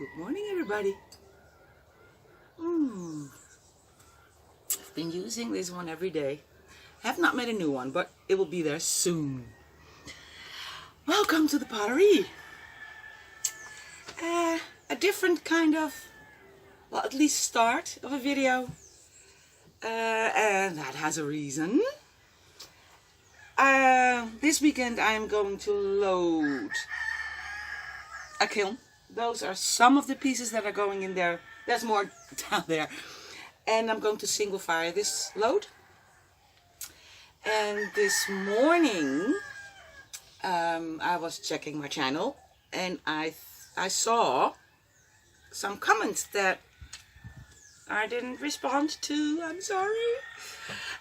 Good morning, everybody. I've been using this one every day. Have not made a new one, but it will be there soon. Welcome to the pottery. A different kind of, well, at least start of a video. And that has a reason. This weekend I am going to load a kiln. Those are some of the pieces that are going in there. There's more down there. And I'm going to single fire this load. And this morning I was checking my channel and I saw some comments that I didn't respond to. I'm sorry.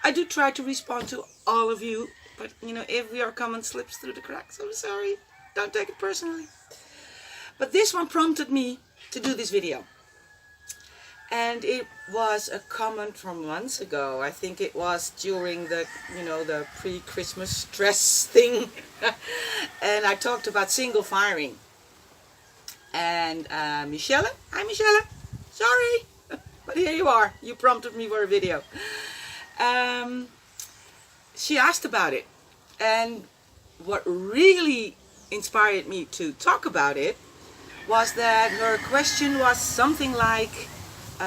I do try to respond to all of you, but you know, if your comment slips through the cracks, I'm sorry. Don't take it personally. But this one prompted me to do this video. And it was a comment from months ago. I think it was during the, you know, the pre-Christmas stress thing. And I talked about single firing. And Michelle, hi Michelle, sorry, but here you are. You prompted me for a video. She asked about it. And what really inspired me to talk about it was that her question was something like,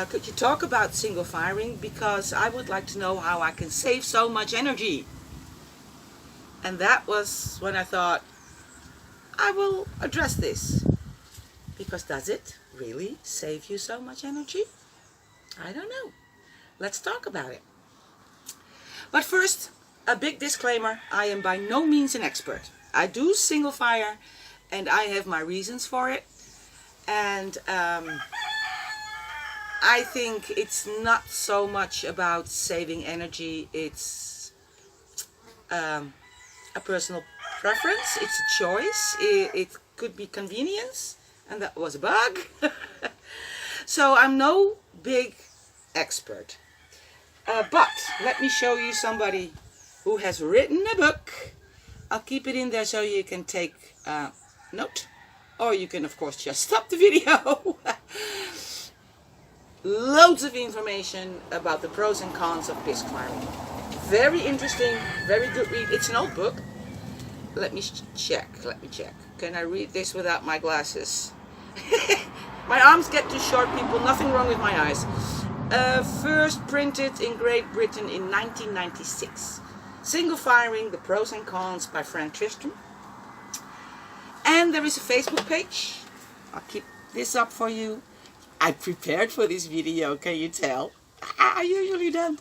could you talk about single firing, because I would like to know how I can save so much energy. And that was when I thought, I will address this, because does it really save you so much energy? I don't know. Let's talk about it. But first, a big disclaimer, I am by no means an expert. I do single fire and I have my reasons for it. And I think it's not so much about saving energy. It's a personal preference. It's a choice. It could be convenience, and that was a bug. So I'm no big expert. But let me show you somebody who has written a book. I'll keep it in there so you can take note. Or you can, of course, just stop the video. Loads of information about the pros and cons of bisque firing. Very interesting, very good read. It's an old book. Let me check. Can I read this without my glasses? My arms get too short, people. Nothing wrong with my eyes. First printed in Great Britain in 1996. Single Firing, the Pros and Cons by Frank Tristram. And there is a Facebook page. I'll keep this up for you. I prepared for this video, can you tell? I usually don't.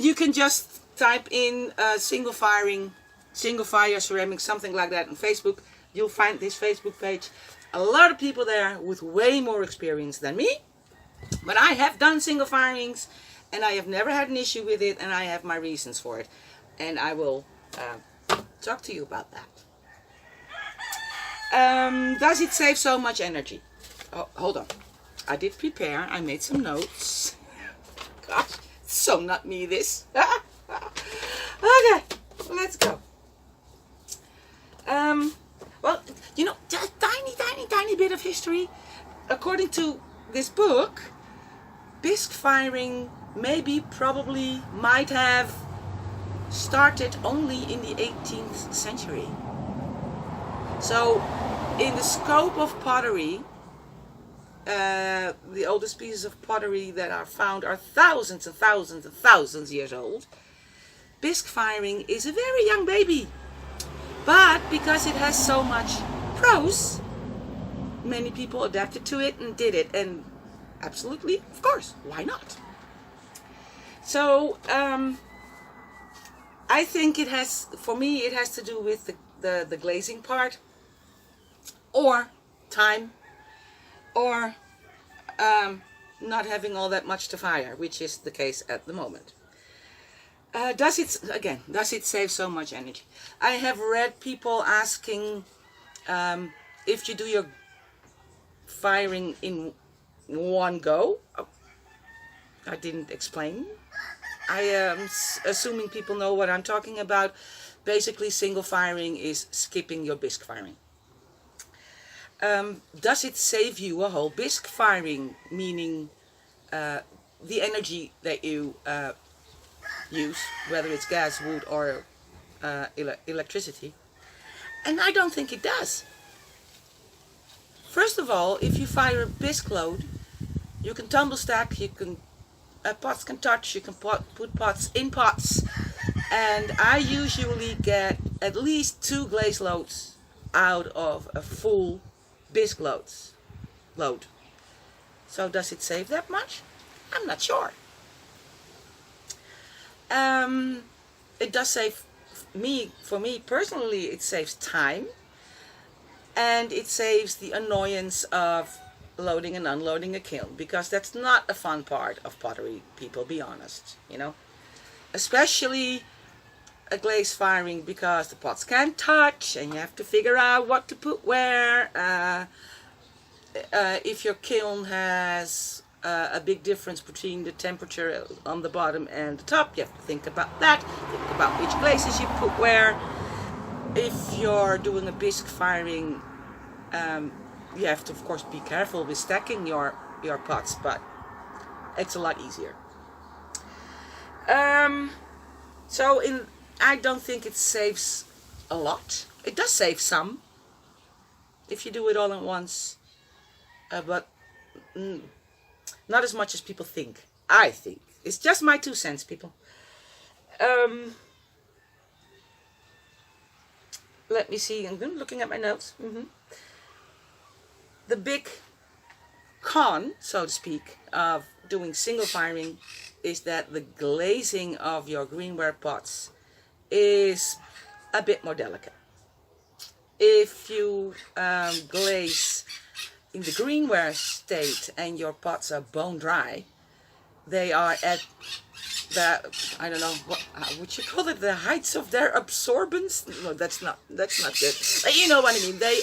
You can just type in single fire ceramics, something like that on Facebook. You'll find this Facebook page. A lot of people there with way more experience than me. But I have done single firings and I have never had an issue with it, and I have my reasons for it. And I will talk to you about that. Does it save so much energy? Oh, hold on. I did prepare. I made some notes. Gosh, so not me this. Okay, let's go. Well, you know, just tiny bit of history. According to this book, bisque firing probably might have started only in the 18th century. So, in the scope of pottery, the oldest pieces of pottery that are found are thousands and thousands and thousands years old. Bisque firing is a very young baby. But because it has so much pros, many people adapted to it and did it. And absolutely, of course, why not? So, I think it has, for me, it has to do with the glazing part, or time, or not having all that much to fire, which is the case at the moment. Does it save so much energy? I have read people asking if you do your firing in one go. Oh, I didn't explain. I am assuming people know what I'm talking about. Basically, single firing is skipping your bisque firing. does it save you a whole bisque firing, meaning the energy that you use, whether it's gas, wood, or electricity? And I don't think it does. First of all, if you fire a bisque load, you can tumble stack, you can pots can touch, you can put pots in pots, and I usually get at least 2 glaze loads out of a full bisque load. So does it save that much? I'm not sure. It does save for me personally, it saves time, and it saves the annoyance of loading and unloading a kiln, because that's not a fun part of pottery, people, be honest, you know, especially a glaze firing, because the pots can't touch and you have to figure out what to put where. If your kiln has a big difference between the temperature on the bottom and the top, you have to think about that, think about which glazes you put where. If you're doing a bisque firing, you have to of course be careful with stacking your pots, but it's a lot easier. So I don't think it saves a lot. It does save some if you do it all at once, but not as much as people think. I think it's just my 2 cents, people. Let me see. I'm looking at my notes. The big con, so to speak, of doing single firing is that the glazing of your greenware pots is a bit more delicate. If you glaze in the greenware state and your pots are bone dry, they are at the, I don't know, what would you call it, the heights of their absorbance? No, that's not good. But you know what I mean. They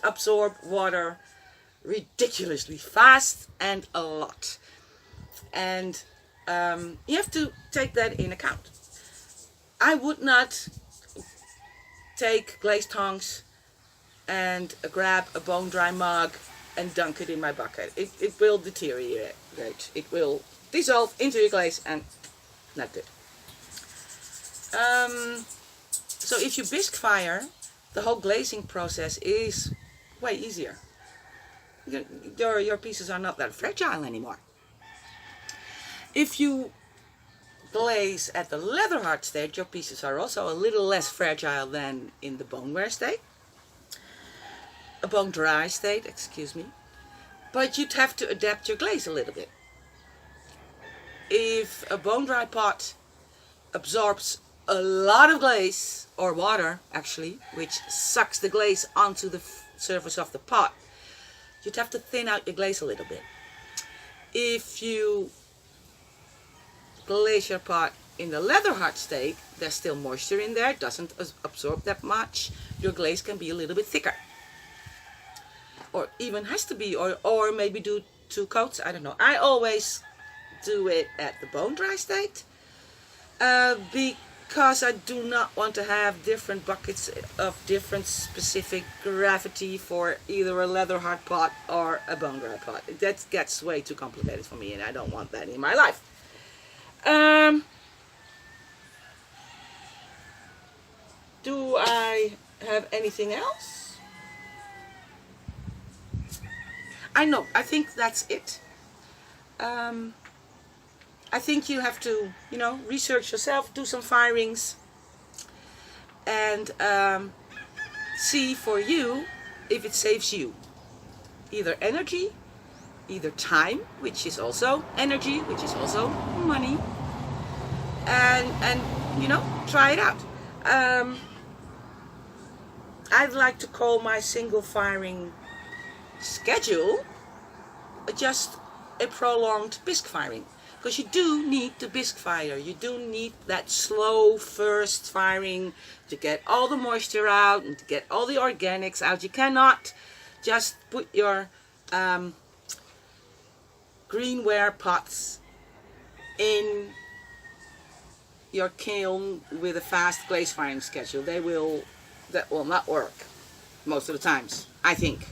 absorb water ridiculously fast and a lot, and you have to take that in account. I would not take glaze tongs and grab a bone dry mug and dunk it in my bucket. It will deteriorate. It will dissolve into your glaze and not good. So if you bisque fire, the whole glazing process is way easier. Your pieces are not that fragile anymore. If you glaze at the leather hard state, your pieces are also a little less fragile than in the boneware state. A bone dry state, excuse me. But you'd have to adapt your glaze a little bit. If a bone dry pot absorbs a lot of glaze, or water actually, which sucks the glaze onto the surface of the pot, you'd have to thin out your glaze a little bit. If you glaze your pot in the leather hard state, there's still moisture in there, it doesn't absorb that much, your glaze can be a little bit thicker. Or even has to be, or maybe do 2 coats, I don't know. I always do it at the bone dry state, because I do not want to have different buckets of different specific gravity for either a leather hard pot or a bone dry pot. That gets way too complicated for me, and I don't want that in my life. Do I have anything else? I think that's it. I think you have to, research yourself, do some firings, and see for you if it saves you either energy, either time, which is also energy, which is also money, and try it out. I'd like to call my single firing schedule just a prolonged bisque firing, because you do need to bisque fire. You do need that slow first firing to get all the moisture out and to get all the organics out. You cannot just put your greenware pots in your kiln with a fast glaze firing schedule. That will not work most of the times, I think.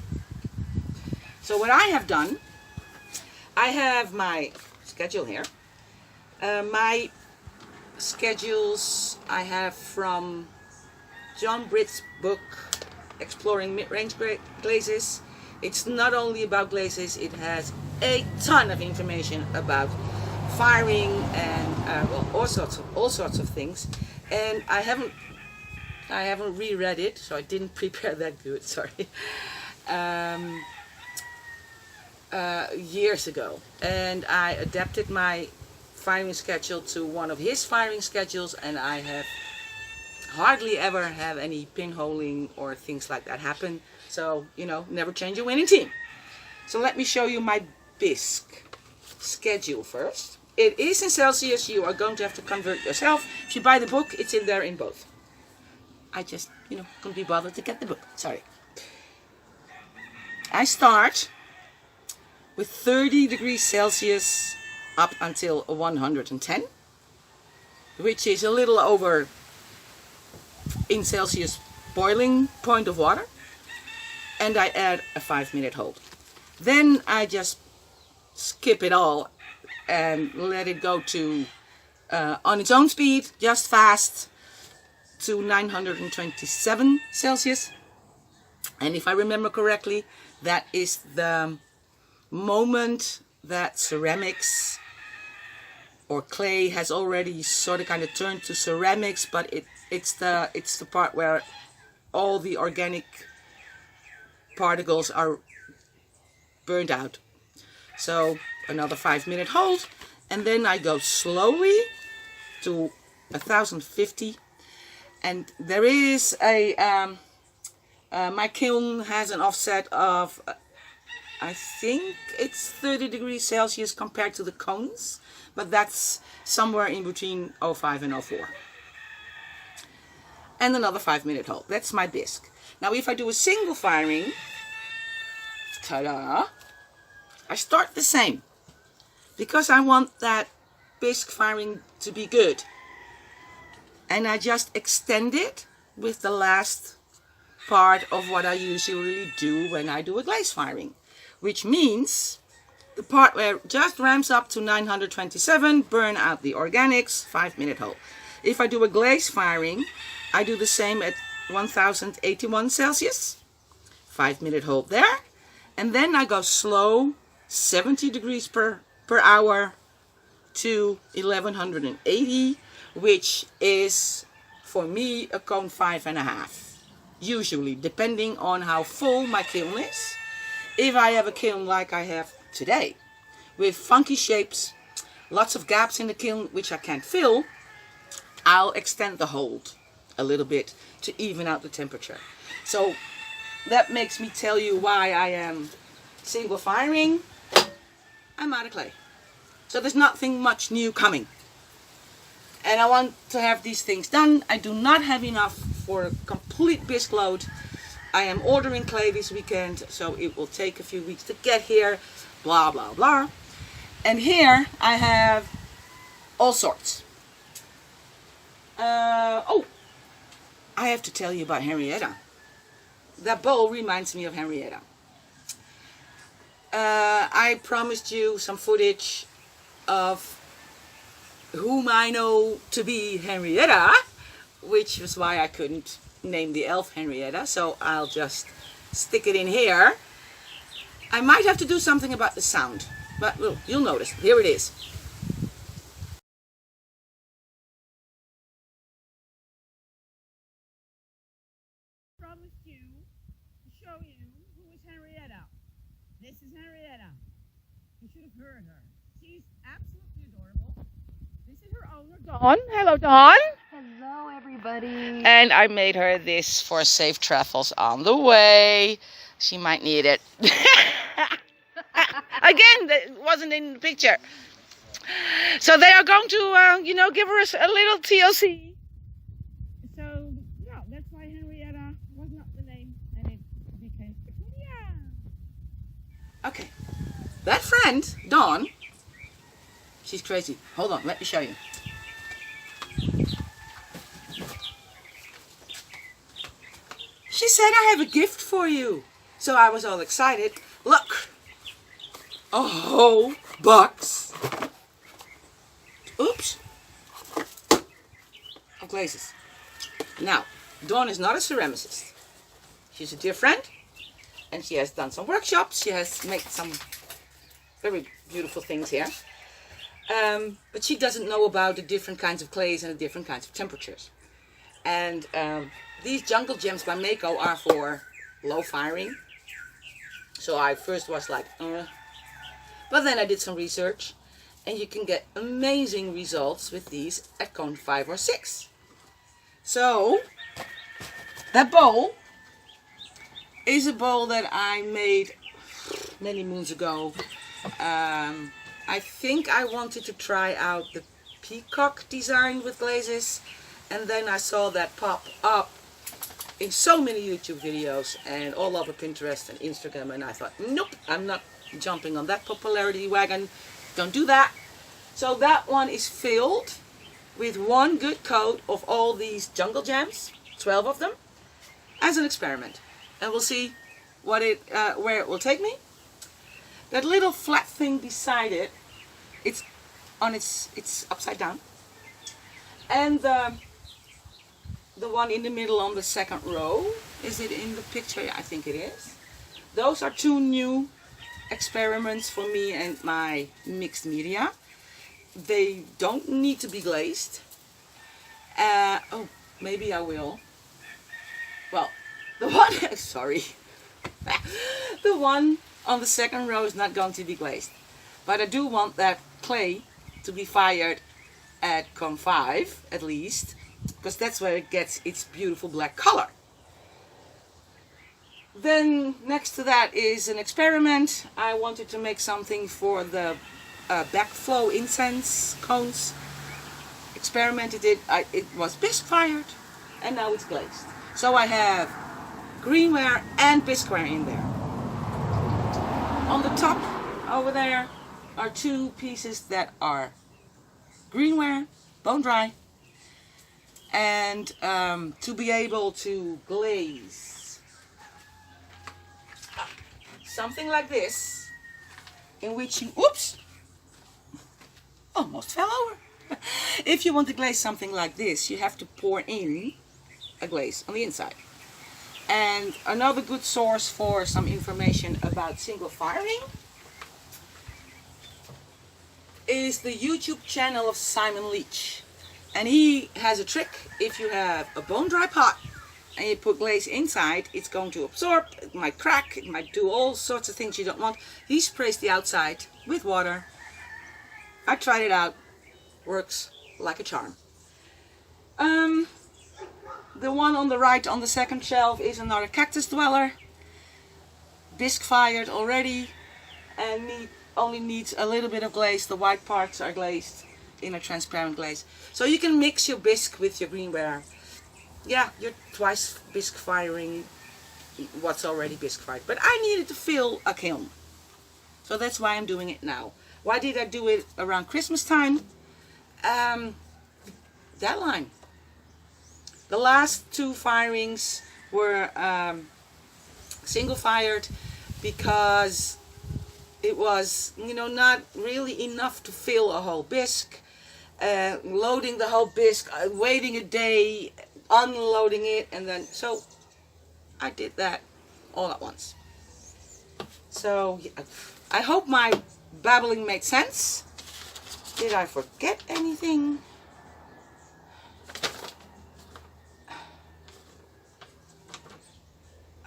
So what I have done, I have my schedule here. My schedules I have from John Britt's book, Exploring Mid-Range Glazes. It's not only about glazes, it has a ton of information about firing and well, all sorts of things. And I haven't reread it, so I didn't prepare that good. Sorry. Years ago, and I adapted my firing schedule to one of his firing schedules, and I have hardly ever have any pinholing or things like that happen. So, you know, never change a winning team. So let me show you my bisque schedule first. It is in Celsius. You are going to have to convert yourself. If you buy the book, it's in there in both. I just, you know, couldn't be bothered to get the book. Sorry. I start with 30 degrees Celsius up until 110, which is a little over in Celsius boiling point of water, and I add a 5-minute hold. Then I just skip it all and let it go to on its own speed, just fast, to 927 Celsius. And if I remember correctly, that is the moment that ceramics or clay has already sort of kind of turned to ceramics, but it's the part where all the organic particles are burned out. So another 5-minute hold, and then I go slowly to 1050. And there is a my kiln has an offset of I think it's 30 degrees Celsius compared to the cones, but that's somewhere in between 05 and 04. And another 5-minute hold. That's my bisque. Now if I do a single firing, ta-da, I start the same, because I want that bisque firing to be good. And I just extend it with the last part of what I usually do when I do a glaze firing, which means the part where it just ramps up to 927, burn out the organics, 5-minute hold. If I do a glaze firing, I do the same at 1081 Celsius, 5-minute hold there, and then I go slow, 70 degrees per hour to 1180, which is for me a cone 5.5, usually, depending on how full my kiln is. If I have a kiln like I have today, with funky shapes, lots of gaps in the kiln which I can't fill, I'll extend the hold a little bit to even out the temperature. So that makes me tell you why I am single firing. I'm out of clay. So there's nothing much new coming. And I want to have these things done. I do not have enough for a complete bisque load. I am ordering clay this weekend, so it will take a few weeks to get here, blah, blah, blah. And here I have all sorts. Oh, I have to tell you about Henrietta. That bowl reminds me of Henrietta. I promised you some footage of whom I know to be Henrietta, which was why I couldn't name the elf Henrietta, so I'll just stick it in here. I might have to do something about the sound, but look, you'll notice. Here it is. I promised you to show you who is Henrietta. This is Henrietta. You should have heard her. She's absolutely adorable. This is her owner, Dawn. Hello, Dawn. Hello, everybody. And I made her this for safe travels on the way. She might need it. Again, that wasn't in the picture. So they are going to, you know, give her a little TLC. So, yeah, that's why Henrietta was not the name, and it became Henrietta. Okay. That friend, Dawn, she's crazy. Hold on, let me show you. She said, I have a gift for you. So I was all excited. Look, a whole box, oops, of glazes. Now, Dawn is not a ceramicist. She's a dear friend, and she has done some workshops. She has made some very beautiful things here. But she doesn't know about the different kinds of clays and the different kinds of temperatures. And these jungle gems by Mako are for low firing. So I first was like, but then I did some research, and you can get amazing results with these at cone 5 or 6. So that bowl is a bowl that I made many moons ago. I think I wanted to try out the peacock design with glazes, and then I saw that pop up in so many YouTube videos and all over Pinterest and Instagram, and I thought, nope, I'm not jumping on that popularity wagon. Don't do that. So that one is filled with one good coat of all these jungle gems, 12 of them, as an experiment, and we'll see what where it will take me. That little flat thing beside it, it's upside down, and the one in the middle on the second row, is it in the picture? I think it is. Those are 2 new experiments for me and my mixed media. They don't need to be glazed. Oh, maybe I will. Well, the one, sorry, the one on the second row is not going to be glazed. But I do want that clay to be fired at cone 5 at least, because that's where it gets its beautiful black color. Then next to that is an experiment. I wanted to make something for the backflow incense cones. Experimented it. It was bisque fired, and now it's glazed. So I have greenware and bisqueware in there. On the top over there are 2 pieces that are greenware, bone dry, and to be able to glaze something like this, in which you, oops, almost fell over. If you want to glaze something like this, you have to pour in a glaze on the inside. And another good source for some information about single firing is the YouTube channel of Simon Leach. And he has a trick. If you have a bone dry pot and you put glaze inside, it's going to absorb, it might crack, it might do all sorts of things you don't want. He sprays the outside with water. I tried it out, works like a charm. The one on the right on the second shelf is another Cactus Dweller, bisque fired already, and only needs a little bit of glaze. The white parts are glazed in a transparent glaze. So you can mix your bisque with your greenware. Yeah, you're twice bisque firing what's already bisque fired. But I needed to fill a kiln, so that's why I'm doing it now. Why did I do it around Christmas time? Deadline. The last 2 firings were single fired because it was, not really enough to fill a whole bisque. Loading the whole bisque, waiting a day, unloading it, and then, so I did that all at once. So yeah, I hope my babbling made sense. Did I forget anything?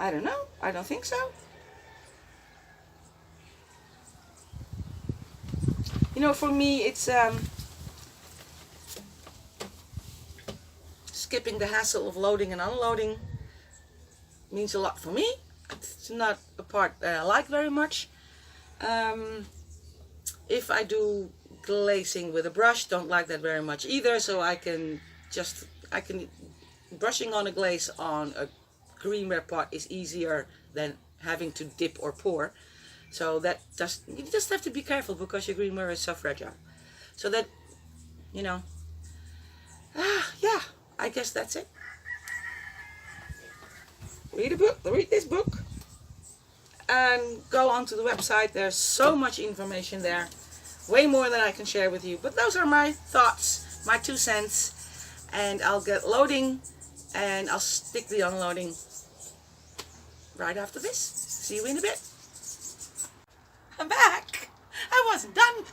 I don't know. I don't think so. For me, it's skipping the hassle of loading and unloading means a lot for me. It's not a part that I like very much. If I do glazing with a brush, don't like that very much either. So I can brushing on a glaze on a greenware pot is easier than having to dip or pour. So you just have to be careful because your greenware is so fragile. So that, yeah, I guess that's it. Read this book. and go onto the website. There's so much information there, way more than I can share with you, but those are my thoughts, my 2 cents, and I'll get loading and I'll stick the unloading right after this. See you in a bit. I'm back. I wasn't done.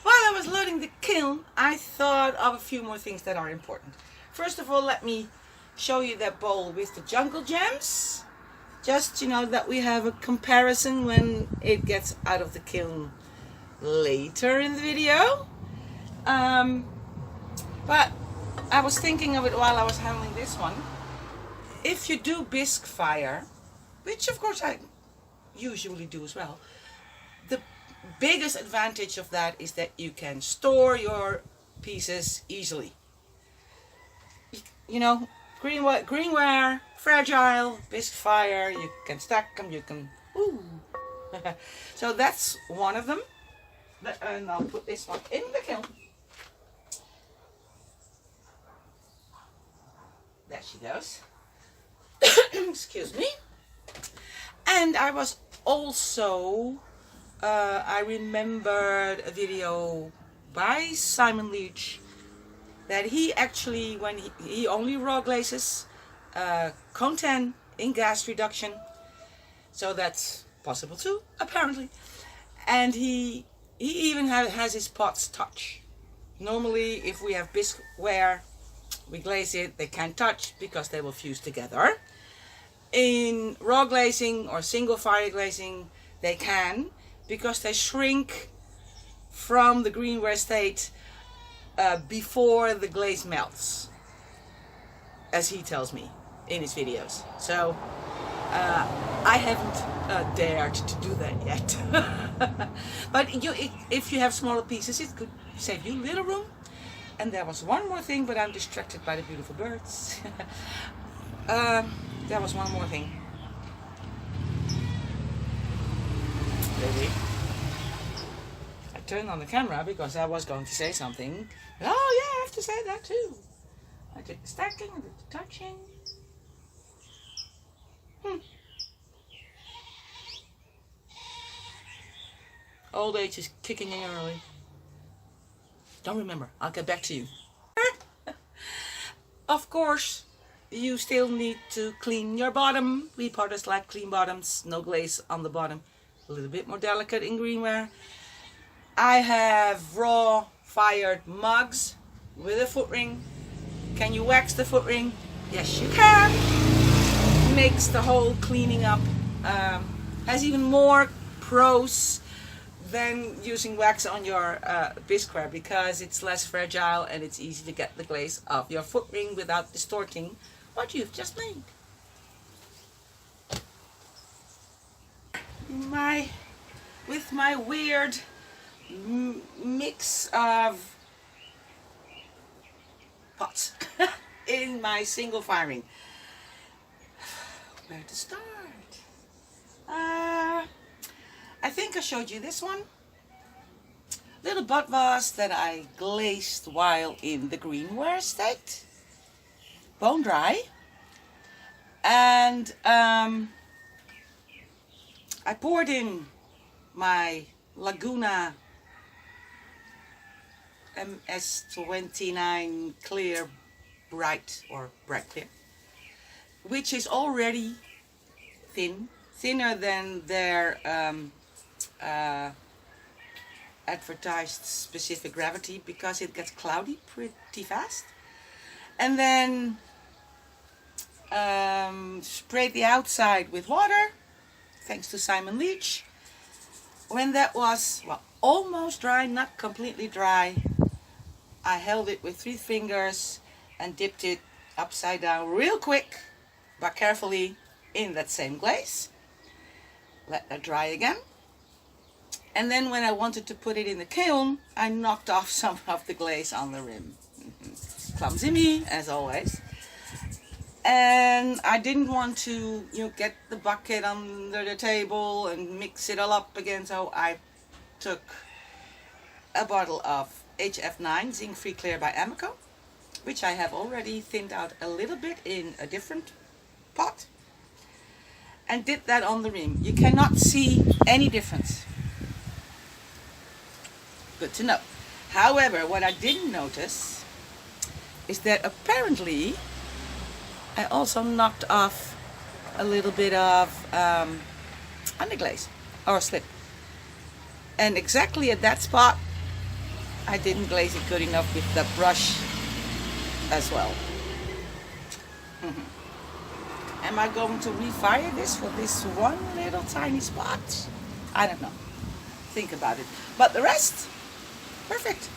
While I was loading the kiln, I thought of a few more things that are important. First of all, let me show you that bowl with the jungle gems. Just, you know, that we have a comparison when it gets out of the kiln later in the video. But I was thinking of it while I was handling this one. If you do bisque fire, which of course I usually do as well, the biggest advantage of that is that you can store your pieces easily. You know, greenware, fragile, bisque fire, you can stack them, you can, ooh. So that's one of them. And I'll put this one in the kiln. There she goes. Excuse me. And I was also, I remembered a video by Simon Leach that he actually, when he only raw glazes, cone 10 in gas reduction, so that's possible too, apparently. And he even has his pots touch. Normally, if we have bisque ware, we glaze it, they can't touch because they will fuse together. In raw glazing or single fire glazing, they can, because they shrink from the greenware state before the glaze melts, as he tells me in his videos. So I haven't dared to do that yet. But if you have smaller pieces, it could save you a little room. And there was one more thing, but I'm distracted by the beautiful birds. There was one more thing. Maybe. I turned on the camera because I was going to say something. Oh yeah, I have to say that too. I did the stacking, I did the touching. Old age is kicking in early. Don't remember. I'll get back to you. Of course, you still need to clean your bottom. We potters like clean bottoms, no glaze on the bottom. A little bit more delicate in greenware. I have raw fired mugs with a foot ring. Can you wax the foot ring? Yes, you can. Makes the whole cleaning up, has even more pros than using wax on your bisqueware, because it's less fragile and it's easy to get the glaze off your foot ring without distorting what you've just made. With my weird mix of pots in my single firing. Where to start? I think I showed you this one. Little butt vase that I glazed while in the greenware state. Bone dry. And I poured in my Laguna MS29 clear bright, or bright clear, which is already thinner than their advertised specific gravity, because it gets cloudy pretty fast. And then sprayed the outside with water, thanks to Simon Leach. When that was, well, almost dry, not completely dry, I held it with 3 fingers and dipped it upside down real quick, but carefully, in that same glaze. Let that dry again. And then when I wanted to put it in the kiln, I knocked off some of the glaze on the rim. Clumsy me, as always. And I didn't want to, get the bucket under the table and mix it all up again, so I took a bottle of HF9 Zinc Free Clear by Amico, which I have already thinned out a little bit in a different pot. and did that on the rim. You cannot see any difference. Good to know. However, what I didn't notice is that apparently I also knocked off a little bit of underglaze or slip. And exactly at that spot, I didn't glaze it good enough with the brush as well. Am I going to refire this for this one little tiny spot? I don't know. Think about it. But the rest, perfect.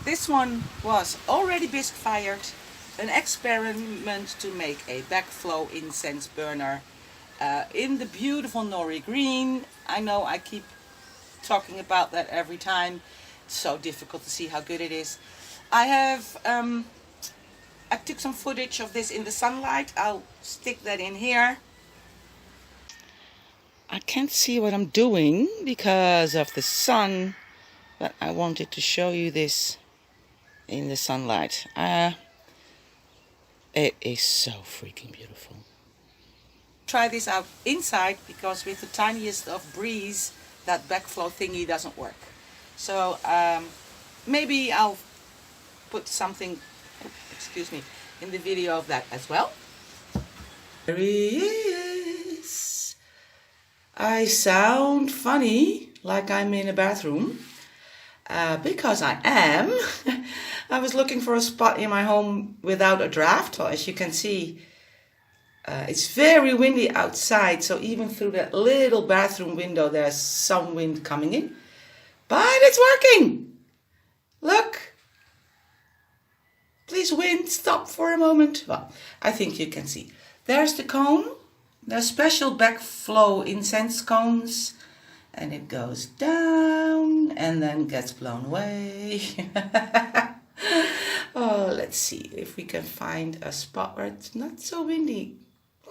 This one was already bisque fired. An experiment to make a backflow incense burner in the beautiful nori green. I know I keep talking about that every time. It's so difficult to see how good it is. I took some footage of this in the sunlight. I'll stick that in here. I can't see what I'm doing because of the sun, but I wanted to show you this in the sunlight. It is so freaking beautiful. Try this out inside because with the tiniest of breeze, that backflow thingy doesn't work. So maybe I'll put something, excuse me, in the video of that as well. There he is. I sound funny, like I'm in a bathroom, because I am. I was looking for a spot in my home without a draft. Well, as you can see, it's very windy outside, so even through that little bathroom window there's some wind coming in. But it's working! Look! Please wind, stop for a moment. Well, I think you can see. There's the cone. There's special backflow incense cones. And it goes down and then gets blown away. Oh, let's see if we can find a spot where it's not so windy.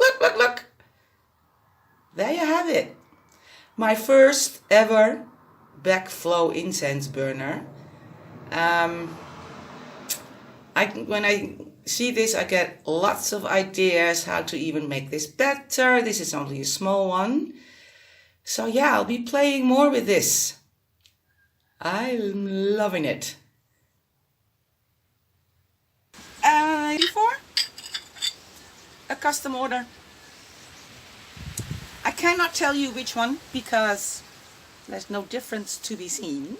Look, look, look. There you have it. My first ever backflow incense burner. When I see this, I get lots of ideas how to even make this better. This is only a small one. So yeah, I'll be playing more with this. I'm loving it. Before a custom order. I cannot tell you which one because there's no difference to be seen.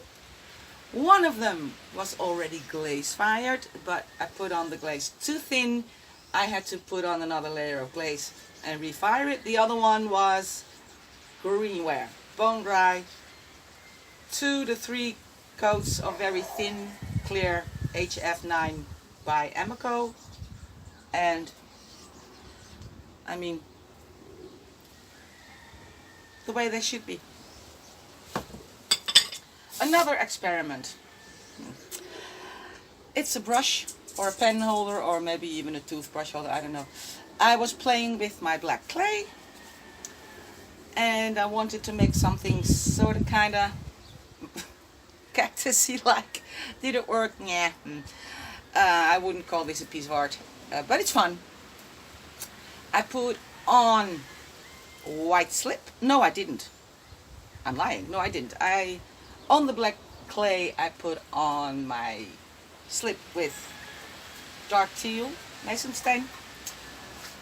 One of them was already glaze fired, but I put on the glaze too thin. I had to put on another layer of glaze and refire it. The other one was greenware, bone dry, 2 to 3 coats of very thin, clear HF9 by Amoco, and I mean, the way they should be. Another experiment. It's a brush or a pen holder or maybe even a toothbrush holder, I don't know. I was playing with my black clay and I wanted to make something sort of kind of cactusy like. Did it work? Yeah. I wouldn't call this a piece of art, but it's fun. I put on white slip. No, I didn't. I'm lying. No, I didn't. On the black clay, I put on my slip with dark teal mason stain.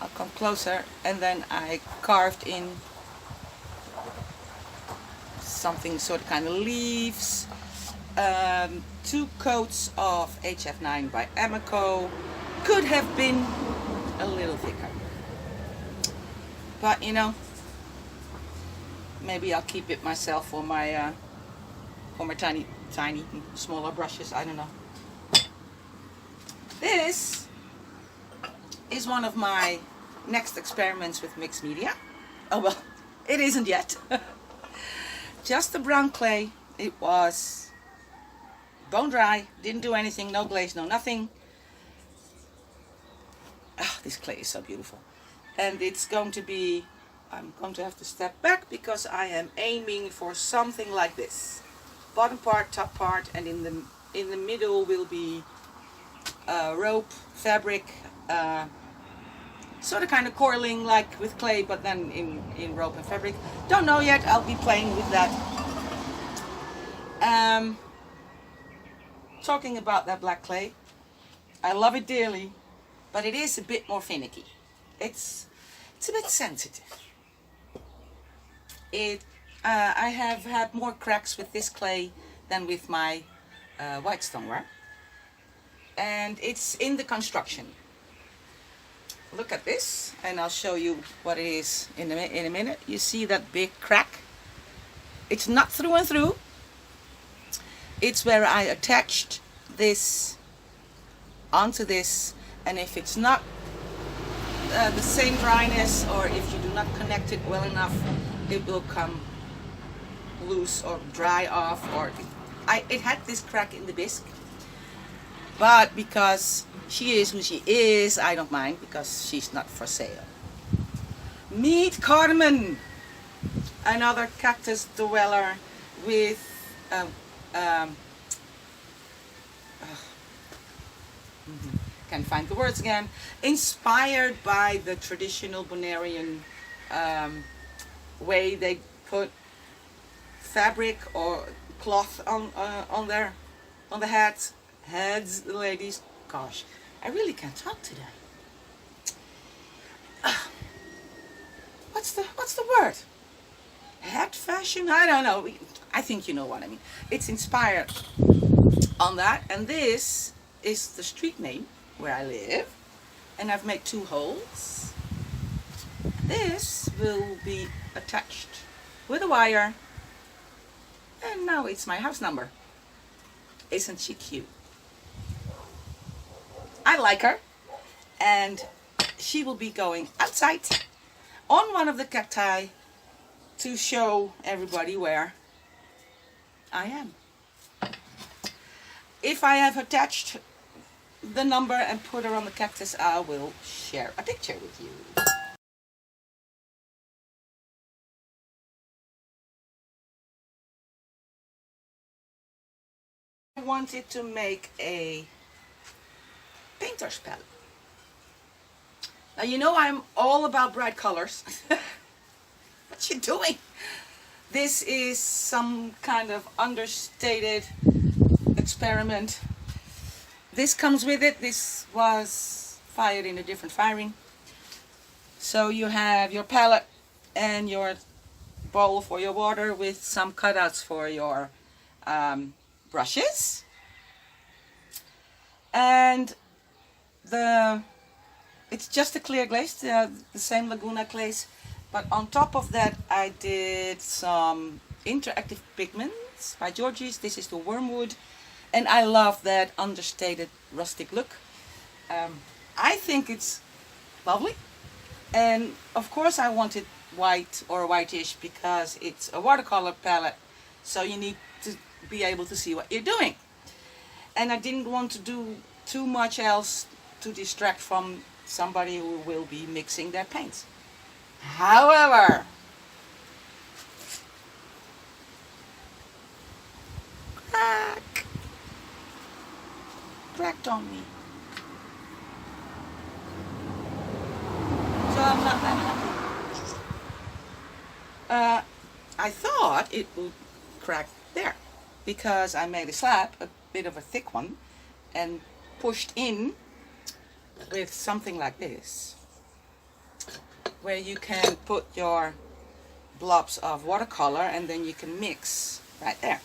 I'll come closer, and then I carved in something sort of kind of leaves. 2 coats of HF9 by Amoco. Could have been a little thicker, but you know, maybe I'll keep it myself for my tiny smaller brushes. I don't know. This is one of my next experiments with mixed media. Oh well, it isn't yet. Just the brown clay. It was bone dry, didn't do anything, no glaze, no nothing. Ah, this clay is so beautiful. And it's going to be, I'm going to have to step back because I am aiming for something like this. Bottom part, top part, and in the middle will be rope, fabric, sort of kind of coiling like with clay, but then in rope and fabric. Don't know yet. I'll be playing with that. Talking about that black clay, I love it dearly, but it is a bit more finicky. It's a bit sensitive. I have had more cracks with this clay than with my white stoneware, and it's in the construction. Look at this, and I'll show you what it is in a minute. You see that big crack? It's not through and through. It's where I attached this onto this, and if it's not the same dryness, or if you do not connect it well enough, it will come loose or dry off. Or it had this crack in the bisque, but because she is who she is, I don't mind, because she's not for sale. Meet Carmen, another Cactus Dweller with can't find the words again. Inspired by the traditional Bonairean way they put fabric or cloth on the heads, the ladies. Gosh, I really can't talk today. What's the word? Hat fashion? I don't know. I think you know what I mean. It's inspired on that, and this is the street name where I live, and I've made 2 holes. This will be attached with a wire, and now it's my house number. Isn't she cute? I like her, and she will be going outside on one of the cacti to show everybody where I am. If I have attached the number and put her on the cactus, I will share a picture with you. I wanted to make a Pinter Spell. Now you know I'm all about bright colors. What you doing? This is some kind of understated experiment. This comes with it. This was fired in a different firing. So you have your palette and your bowl for your water with some cutouts for your brushes. And it's just a clear glaze, the same Laguna glaze. But on top of that, I did some interactive pigments by Georgie's. This is the wormwood, and I love that understated rustic look. I think it's lovely, and of course I wanted white or whitish because it's a watercolor palette, so you need to be able to see what you're doing. And I didn't want to do too much else to distract from somebody who will be mixing their paints. However, cracked on me. So I'm not that happy. I thought it would crack there because I made a slab, a bit of a thick one, and pushed in with something like this, where you can put your blobs of watercolor and then you can mix right there.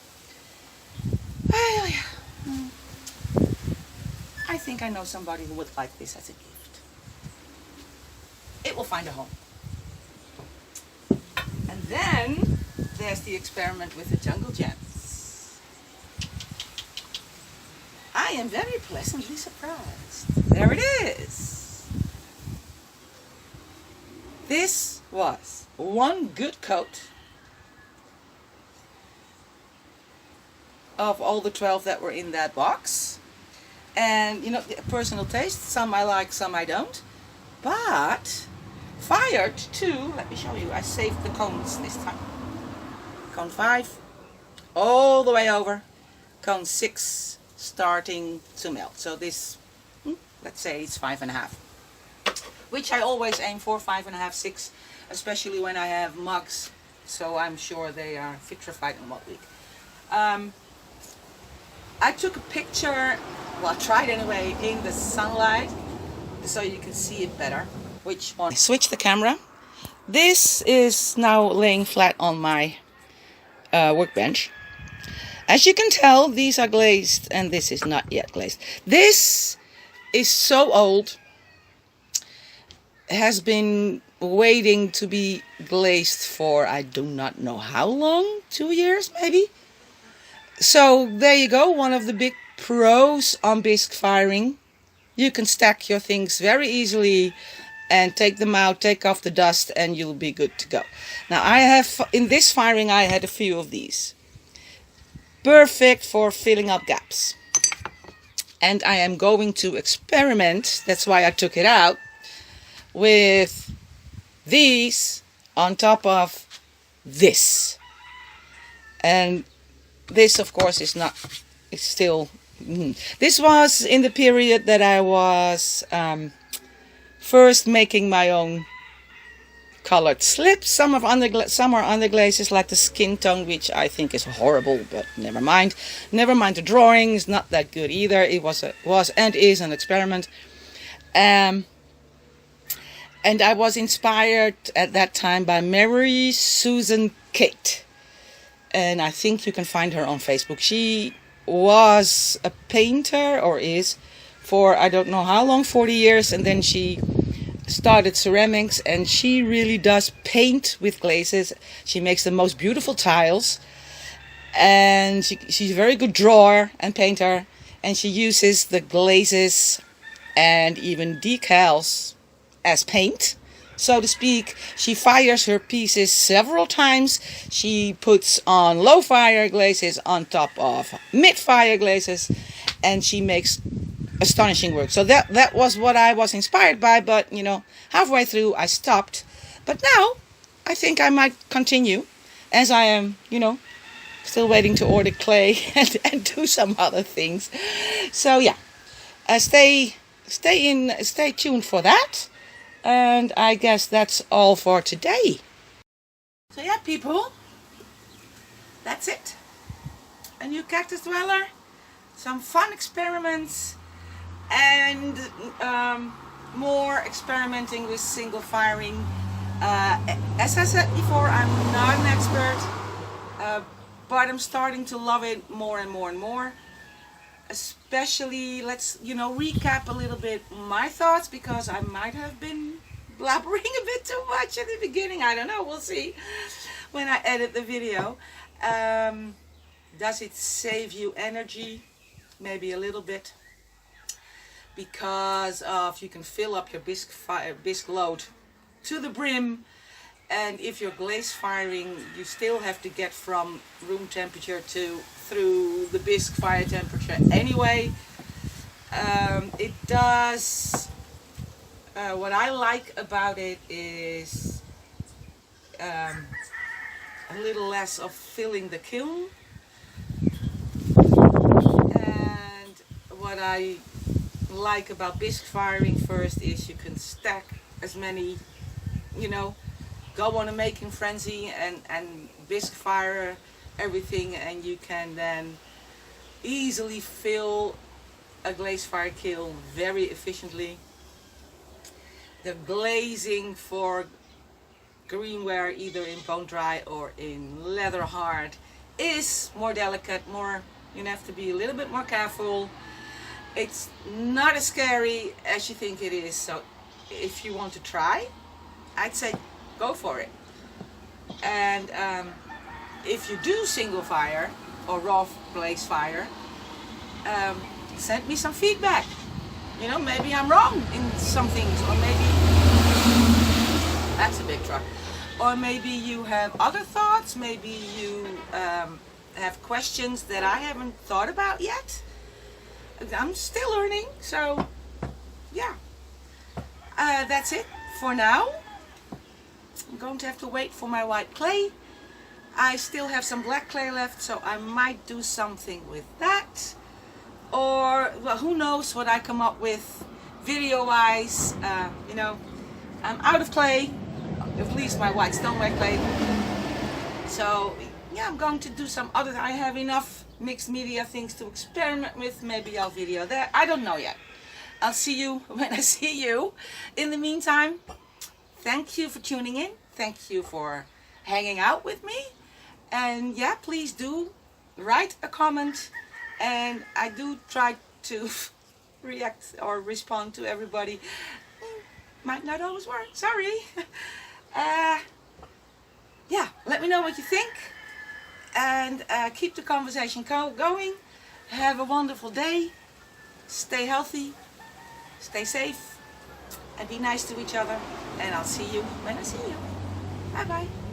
I think I know somebody who would like this as a gift. It will find a home. And then there's the experiment with the jungle gems. I am very pleasantly surprised. There it is. This was one good coat of all the 12 that were in that box. And you know, personal taste, some I like, some I don't. But fired to, let me show you, I saved the cones this time. Cone 5, all the way over. Cone 6, starting to melt. So this, let's say it's 5.5. which I always aim for, 5.5, 6, especially when I have mugs, so I'm sure they are vitrified in 1 week. I took a picture, well, I tried anyway, in the sunlight, so you can see it better. Which one? Switch the camera. This is now laying flat on my workbench. As you can tell, these are glazed and this is not yet glazed. This is so old. It has been waiting to be glazed for I do not know how long, 2 years maybe. So there you go, one of the big pros on bisque firing. You can stack your things very easily and take them out, take off the dust, and you'll be good to go. Now I have, in this firing I had a few of these. Perfect for filling up gaps. And I am going to experiment, that's why I took it out, with these on top of this. And this of course is not, it's still, this was in the period that I was first making my own colored slips. Some are underglazes like the skin tone, which I think is horrible, but never mind. Never mind the drawing is not that good either. It was and is an experiment. And I was inspired at that time by Mary Susan Kate. And I think you can find her on Facebook. She was a painter, or is, for I don't know how long, 40 years. And then she started ceramics, and she really does paint with glazes. She makes the most beautiful tiles. And she's a very good drawer and painter. And she uses the glazes and even decals as paint, so to speak. She fires her pieces several times. She puts on low fire glazes on top of mid fire glazes, and she makes astonishing work. So that was what I was inspired by, but you know, halfway through I stopped. But now I think I might continue, as I am, you know, still waiting to order clay and do some other things. So yeah, stay tuned for that. And I guess that's all for today. So yeah, people, that's it. A new Cactus Dweller, some fun experiments, and more experimenting with single firing. As I said before, I'm not an expert, but I'm starting to love it more and more and more. Especially, let's, you know, recap a little bit my thoughts, because I might have been blabbering a bit too much at the beginning. I don't know, we'll see when I edit the video. Does it save you energy? Maybe a little bit, because of you can fill up your bisque load to the brim, and if you're glaze firing, you still have to get from room temperature through the bisque fire temperature anyway. It does, what I like about it is a little less of filling the kiln, and what I like about bisque firing first is you can stack as many, you know, go on a making frenzy and bisque fire everything, and you can then easily fill a glaze fire kiln very efficiently. The glazing for greenware, either in bone dry or in leather hard, is more delicate, more, you have to be a little bit more careful. It's not as scary as you think it is, so if you want to try, I'd say go for it. And if you do single fire or raw glaze fire, send me some feedback. You know, maybe I'm wrong in some things, or maybe that's a big truck, or maybe you have other thoughts, maybe you have questions that I haven't thought about yet. I'm still learning, so yeah, that's it for now. I'm going to have to wait for my white clay. I still have some black clay left, so I might do something with that. Or, well, who knows what I come up with video-wise. You know, I'm out of clay, at least my white stoneware clay. So yeah, I'm going to do some other, I have enough mixed media things to experiment with. Maybe I'll video that, I don't know yet. I'll see you when I see you. In the meantime, thank you for tuning in. Thank you for hanging out with me. And yeah, please do write a comment. And I do try to react or respond to everybody. Might not always work, sorry. Yeah, let me know what you think. And keep the conversation going. Have a wonderful day. Stay healthy. Stay safe. And be nice to each other. And I'll see you when I see you. Bye bye.